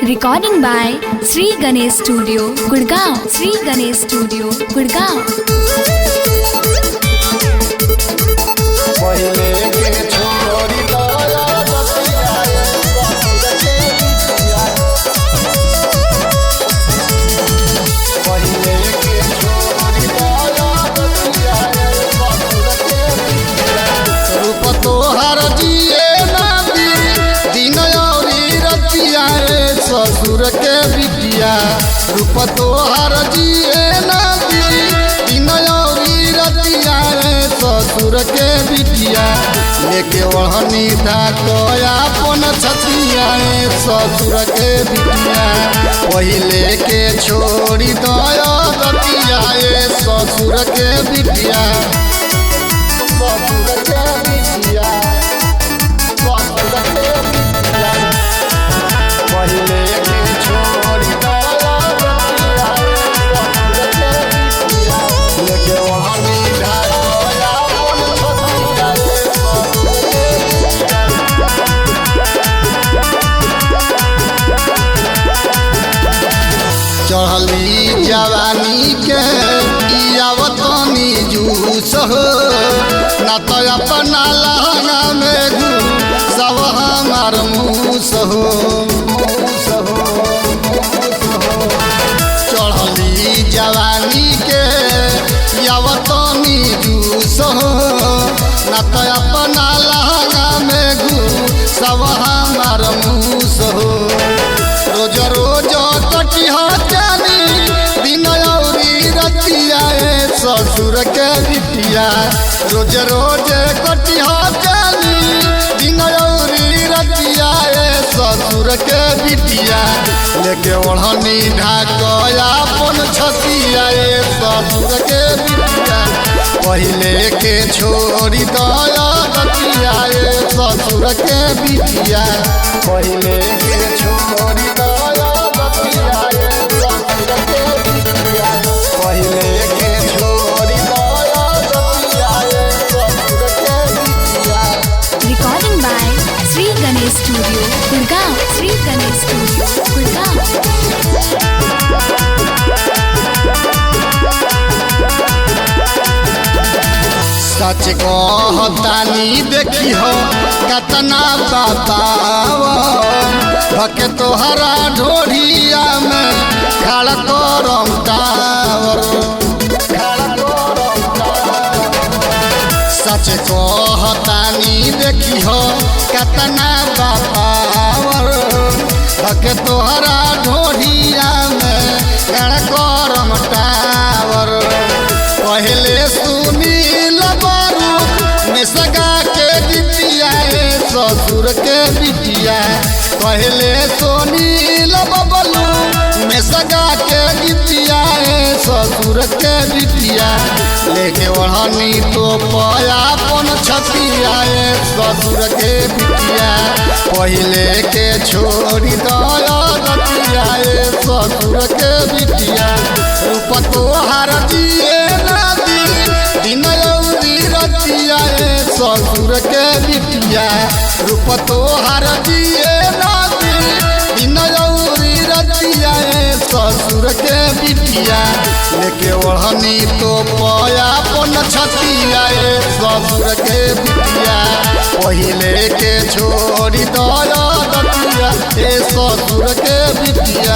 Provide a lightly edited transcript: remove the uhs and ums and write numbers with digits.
Recording by Sri Ganesh Studio, Gurgaon. Sri Ganesh Studio, Gurgaon. ससुर के बिटिया रूप तोहर जिए नदी दिन रतिया ससुर के बिटिया लेके ओढ़नी ढाकोया अपन छतिया ससुर के बिटिया पहले के छोड़ी दया रतिया ससुर के बिटिया ससुर के बिटिया ससुर के बिटिया पहले के छोड़ी दया रतिया ससुर के बिटिया लेके ओढ़नी ढाकोया अपन छतिया ससुर के बिटिया चढ़ली जवानी के आवतनी जूस हो ना तो अपना लहंगा में सब हमार मूस हो चढ़ली जवानी के आवतनी जूस हो ना तो अपना लहंगा में सब हमार मूस हो रोज रोज कटिहा ससुर के बिटिया रोज रोज कटिहा दिन रतिया ससुर के बिटिया लेके ओढ़नी ढाकोया अपन छतिया ससुर के बिटिया पहले के छोड़ी दया रतिया ससुर के बिटिया पहले के छोड़ी दया रतिया ससुर के बिटिया पहले के Recording by Sri Ganesh Studio, Gurgaon. Sri Ganesh Studio, Gurgaon. सच कहतानी देखी हो कतना बताव भके तोहरा ढोढ़िया में खड़ा करम टावर सच कहतानी देखी हो कतना बतावर भके तोहरा ढोढ़िया में खड़ा करम टावर पहले सुनील बारू में सगा के गीतिया ससुर के बिटिया पहले सुनील बबलू में सगा के गीतिया ससुर के बिटिया लेके ओढ़नी तो पया अपन छतिया ससुर के बिटिया पहले के छोड़ी दया रतिया ससुर के बिटिया रूप तोहर जिए दिन रतिया ससुर के बिटिया रूप तोहर जिए दिन रतिया ससुर के बिटिया लेके ओढ़नी तो पया अपन छतिया ससुर के बिटिया पहले के छोड़ी दया रतिया ससुर के बिटिया